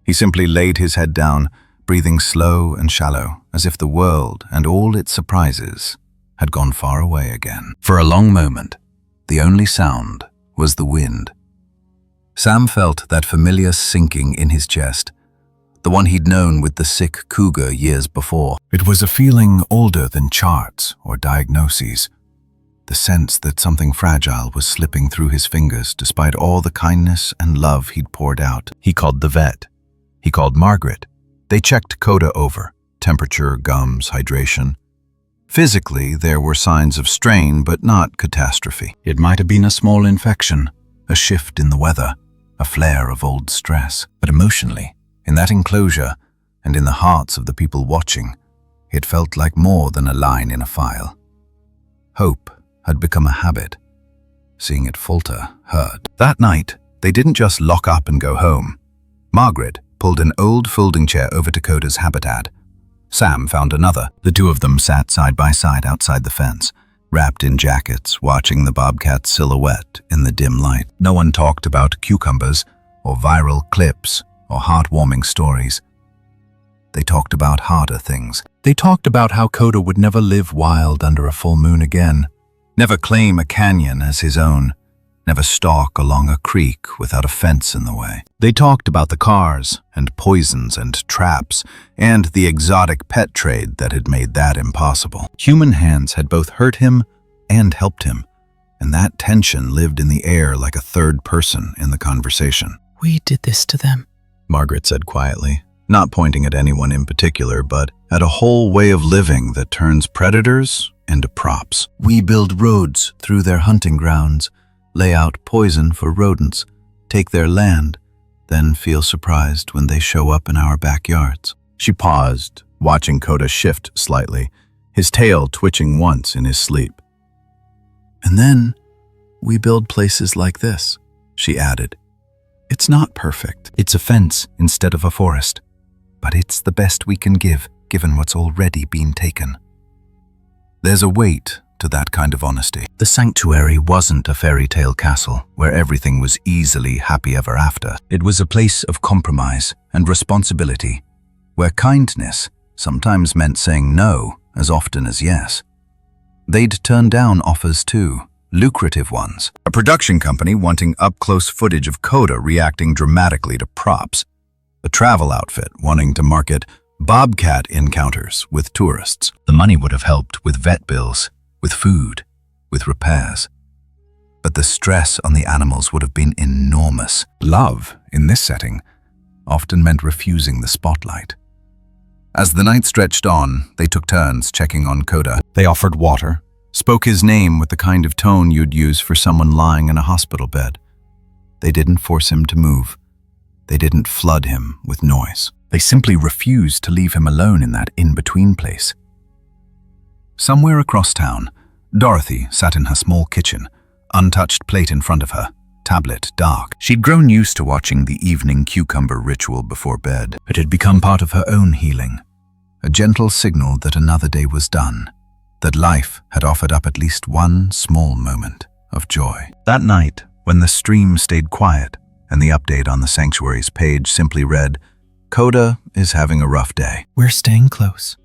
Speaker 1: He simply laid his head down, breathing slow and shallow, as if the world and all its surprises had gone far away again. For a long moment, the only sound was the wind. Sam felt that familiar sinking in his chest, the one he'd known with the sick cougar years before. It was a feeling older than charts or diagnoses. The sense that something fragile was slipping through his fingers despite all the kindness and love he'd poured out. He called the vet. He called Margaret. They checked Coda over, temperature, gums, hydration. Physically, there were signs of strain, but not catastrophe. It might have been a small infection, a shift in the weather, a flare of old stress. But emotionally, in that enclosure, and in the hearts of the people watching, it felt like more than a line in a file. Hope had become a habit. Seeing it falter hurt. That night, they didn't just lock up and go home. Margaret pulled an old folding chair over to Coda's habitat. Sam found another. The two of them sat side by side outside the fence, wrapped in jackets, watching the bobcat's silhouette in the dim light. No one talked about cucumbers, or viral clips, or heartwarming stories. They talked about harder things. They talked about how Coda would never live wild under a full moon again, never claim a canyon as his own, never stalk along a creek without a fence in the way. They talked about the cars and poisons and traps and the exotic pet trade that had made that impossible. Human hands had both hurt him and helped him, and that tension lived in the air like a third person in the conversation.
Speaker 4: "We did this to them,"
Speaker 1: Margaret said quietly, not pointing at anyone in particular, but at a whole way of living that turns predators into props. "We build roads through their hunting grounds, lay out poison for rodents, take their land, then feel surprised when they show up in our backyards." She paused, watching Coda shift slightly, his tail twitching once in his sleep. "And then we build places like this," she added. "It's not perfect. It's a fence instead of a forest. But it's the best we can give, given what's already been taken." There's a weight to that kind of honesty. The sanctuary wasn't a fairy tale castle where everything was easily happy ever after. It was a place of compromise and responsibility, where kindness sometimes meant saying no as often as yes. They'd turn down offers too, lucrative ones. A production company wanting up-close footage of Coda reacting dramatically to props. A travel outfit wanting to market bobcat encounters with tourists. The money would have helped with vet bills, with food, with repairs. But the stress on the animals would have been enormous. Love, in this setting, often meant refusing the spotlight. As the night stretched on, they took turns checking on Coda. They offered water,
Speaker 3: spoke his name with the kind of tone you'd use for someone lying in a hospital bed. They didn't force him to move. They didn't flood him with noise. They simply refused to leave him alone in that in-between place. Somewhere across town, Dorothy sat in her small kitchen, untouched plate in front of her, tablet dark. She'd grown used to watching the evening cucumber ritual before bed. It had become part of her own healing, a gentle signal that another day was done, that life had offered up at least one small moment of joy. That night, when the stream stayed quiet and the update on the sanctuary's page simply read, "Coda is having a rough day. We're staying close."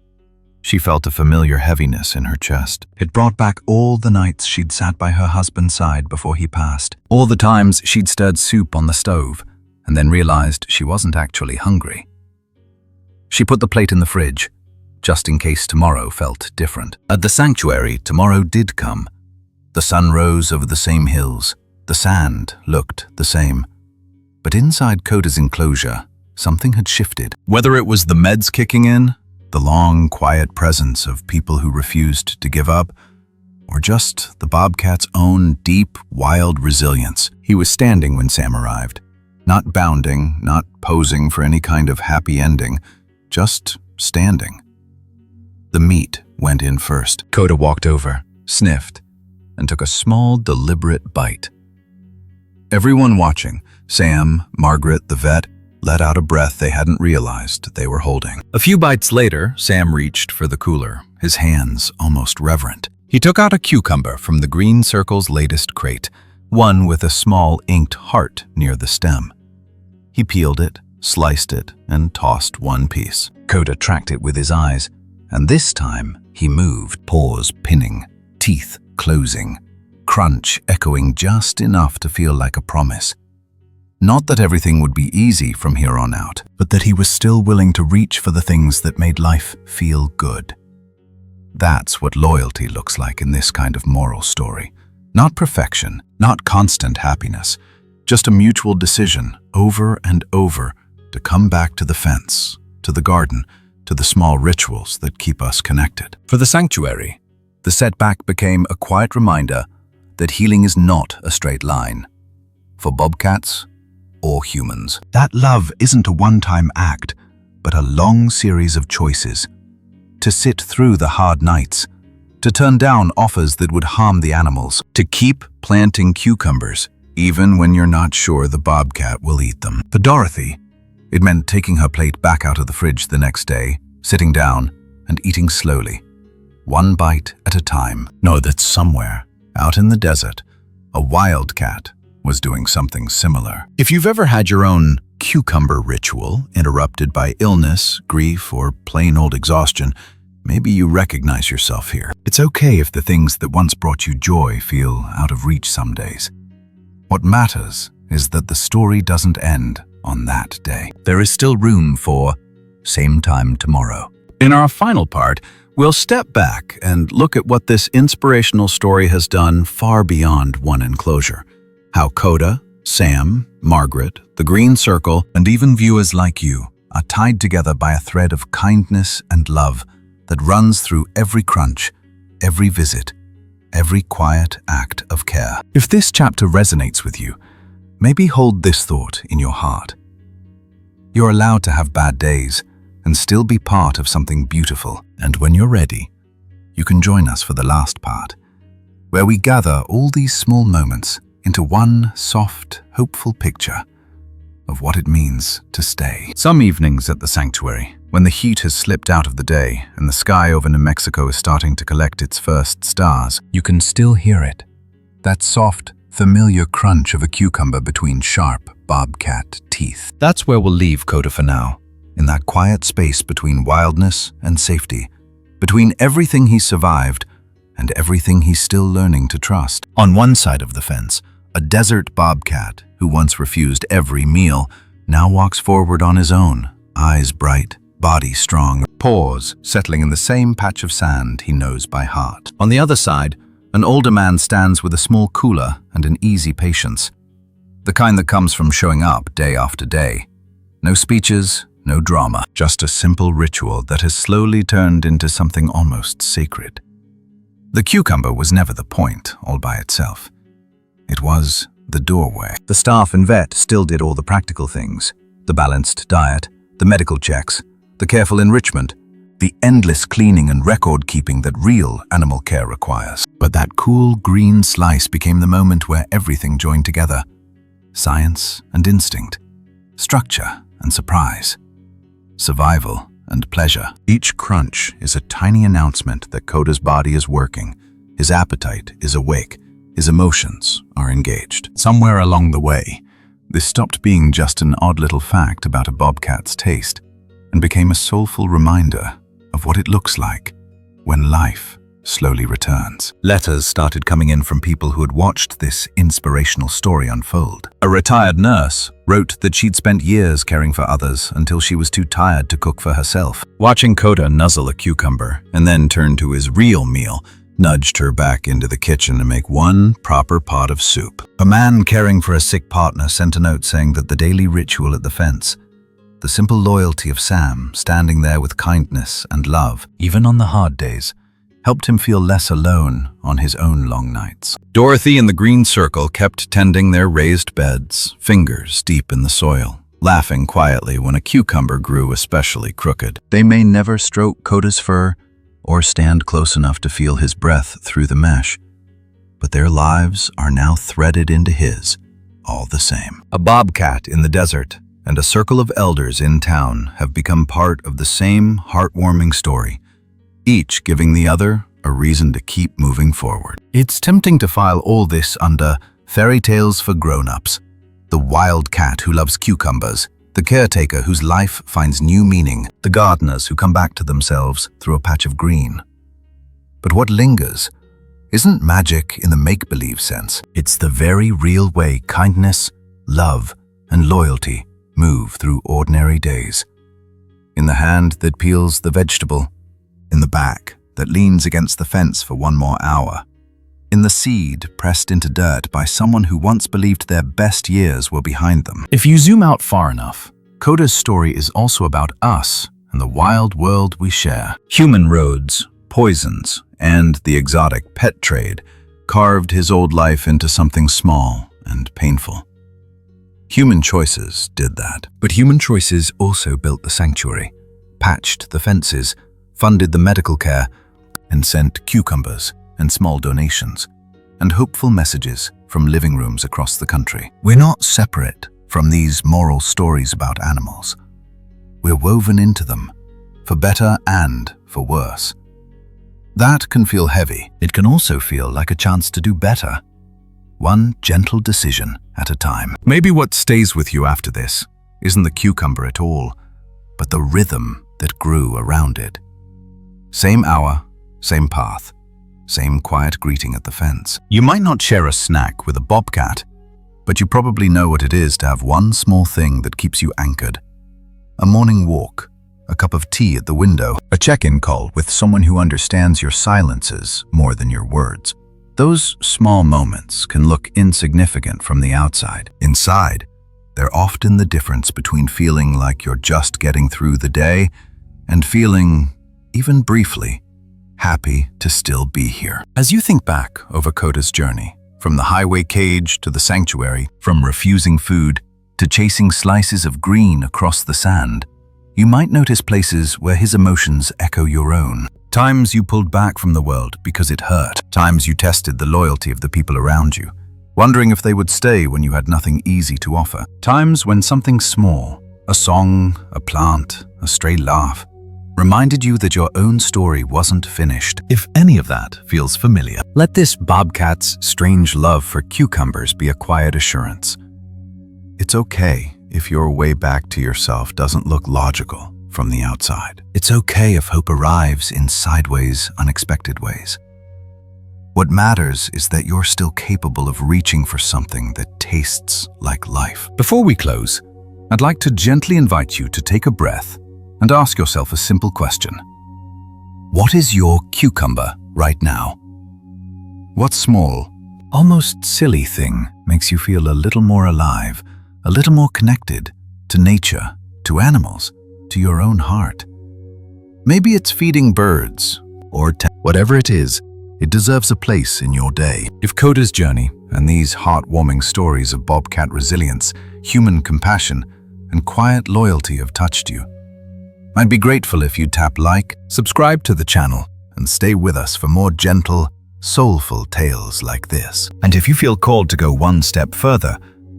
Speaker 3: She felt a familiar heaviness in her chest. It brought back all the nights she'd sat by her husband's side before he passed. All the times she'd stirred soup on the stove and then realized she wasn't actually hungry. She put the plate in the fridge, just in case tomorrow felt different. At the sanctuary, tomorrow did come. The sun rose over the same hills. The sand looked the same. But inside Coda's enclosure, something had shifted. Whether it was the meds kicking in, the long, quiet presence of people who refused to give up, or just the bobcat's own deep, wild resilience. He was standing when Sam arrived, not bounding, not posing for any kind of happy ending, just standing. The meat went in first. Coda walked over, sniffed, and took a small, deliberate bite. Everyone watching, Sam, Margaret, the vet, let out a breath they hadn't realized they were holding. A few bites later, Sam reached for the cooler, his hands almost reverent. He took out a cucumber from the Green Circle's latest crate, one with a small inked heart near the stem. He peeled it, sliced it, and tossed one piece. Coda tracked it with his eyes, and this time he moved, paws pinning, teeth closing, crunch echoing just enough to feel like a promise. Not that everything would be easy from here on out, but that he was still willing to reach for the things that made life feel good. That's what loyalty looks like in this kind of moral story. Not perfection, not constant happiness, just a mutual decision over and over to come back to the fence, to the garden, to the small rituals that keep us connected. For the sanctuary, the setback became a quiet reminder that healing is not a straight line. For bobcats or humans, that love isn't a one-time act, but a long series of choices. To sit through the hard nights, to turn down offers that would harm the animals, to keep planting cucumbers, even when you're not sure the bobcat will eat them. For Dorothy, it meant taking her plate back out of the fridge the next day, sitting down and eating slowly, one bite at a time. Know that somewhere, out in the desert, a wildcat was doing something similar. If you've ever had your own cucumber ritual interrupted by illness, grief, or plain old exhaustion, maybe you recognize yourself here. It's okay if the things that once brought you joy feel out of reach some days. What matters is that the story doesn't end on that day. There is still room for same time tomorrow. In our final part, we'll step back and look at what this inspirational story has done far beyond one enclosure. How Coda, Sam, Margaret, the Green Circle, and even viewers like you are tied together by a thread of kindness and love that runs through every crunch, every visit, every quiet act of care. If this chapter resonates with you, maybe hold this thought in your heart. You're allowed to have bad days and still be part of something beautiful. And when you're ready, you can join us for the last part, where we gather all these small moments into one soft, hopeful picture of what it means to stay. Some evenings at the sanctuary, when the heat has slipped out of the day and the sky over New Mexico is starting to collect its first stars, you can still hear it. That soft, familiar crunch of a cucumber between sharp bobcat teeth. That's where we'll leave Coda for now, in that quiet space between wildness and safety, between everything he survived and everything he's still learning to trust. On one side of the fence, a desert bobcat who once refused every meal now walks forward on his own, eyes bright, body strong, paws settling in the same patch of sand he knows by heart. On the other side, an older man stands with a small cooler and an easy patience, the kind that comes from showing up day after day. No speeches, no drama, just a simple ritual that has slowly turned into something almost sacred.
Speaker 1: The cucumber was never the point all by itself. It was the doorway. The staff and vet still did all the practical things: the balanced diet, the medical checks, the careful enrichment, the endless cleaning and record-keeping that real animal care requires. But that cool green slice became the moment where everything joined together: science and instinct, structure and surprise, survival and pleasure. Each crunch is a tiny announcement that Coda's body is working, his appetite is awake, his emotions are engaged. Somewhere along the way, this stopped being just an odd little fact about a bobcat's taste and became a soulful reminder of what it looks like when life slowly returns. Letters started coming in from people who had watched this inspirational story unfold. A retired nurse wrote that she'd spent years caring for others until she was too tired to cook for herself. Watching Coda nuzzle a cucumber and then turn to his real meal nudged her back into the kitchen to make one proper pot of soup. A man caring for a sick partner sent a note saying that the daily ritual at the fence, the simple loyalty of Sam standing there with kindness and love, even on the hard days, helped him feel less alone on his own long nights. Dorothy and the green circle kept tending their raised beds, fingers deep in the soil, laughing quietly when a cucumber grew especially crooked. They may never stroke Coda's fur or stand close enough to feel his breath through the mesh, but their lives are now threaded into his, all the same. A bobcat in the desert and a circle of elders in town have become part of the same heartwarming story, each giving the other a reason to keep moving forward. It's tempting to file all this under fairy tales for grown-ups: the wildcat who loves cucumbers, the caretaker whose life finds new meaning, the gardeners who come back to themselves through a patch of green. But what lingers isn't magic in the make-believe sense. It's the very real way kindness, love, and loyalty move through ordinary days. In the hand that peels the vegetable, in the back that leans against the fence for one more hour, in the seed pressed into dirt by someone who once believed their best years were behind them. If you zoom out far enough, Coda's story is also about us and the wild world we share. Human roads, poisons, and the exotic pet trade carved his old life into something small and painful. Human choices did that. But human choices also built the sanctuary, patched the fences, funded the medical care, and sent cucumbers and small donations, and hopeful messages from living rooms across the country. We're not separate from these moral stories about animals. We're woven into them, for better and for worse. That can feel heavy. It can also feel like a chance to do better, one gentle decision at a time. Maybe what stays with you after this isn't the cucumber at all, but the rhythm that grew around it. Same hour, same path, same quiet greeting at the fence. You might not share a snack with a bobcat, but you probably know what it is to have one small thing that keeps you anchored. A morning walk, a cup of tea at the window, a check-in call with someone who understands your silences more than your words. Those small moments can look insignificant from the outside. Inside, they're often the difference between feeling like you're just getting through the day and feeling, even briefly, happy to still be here. As you think back over Coda's journey, from the highway cage to the sanctuary, from refusing food to chasing slices of green across the sand, you might notice places where his emotions echo your own. Times you pulled back from the world because it hurt. Times you tested the loyalty of the people around you, wondering if they would stay when you had nothing easy to offer. Times when something small, a song, a plant, a stray laugh, reminded you that your own story wasn't finished. If any of that feels familiar, let this bobcat's strange love for cucumbers be a quiet assurance. It's okay if your way back to yourself doesn't look logical from the outside. It's okay if hope arrives in sideways, unexpected ways. What matters is that you're still capable of reaching for something that tastes like life. Before we close, I'd like to gently invite you to take a breath and ask yourself a simple question. What is your cucumber right now? What small, almost silly thing makes you feel a little more alive, a little more connected to nature, to animals, to your own heart? Maybe it's feeding birds, or whatever it is, It deserves a place in your day.
Speaker 3: If Coda's journey and these heartwarming stories of bobcat resilience, human compassion, and quiet loyalty have touched you, I'd be grateful if you'd tap like, subscribe to the channel, and stay with us for more gentle, soulful tales like this. And if you feel called to go one step further,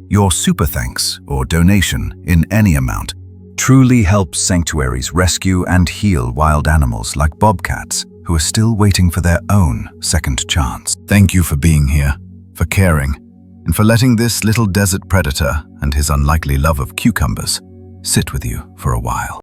Speaker 3: your super thanks or donation in any amount truly helps sanctuaries rescue and heal wild animals like bobcats who are still waiting for their own second chance. Thank you for being here, for caring, and for letting this little desert predator and his unlikely love of cucumbers sit with you for a while.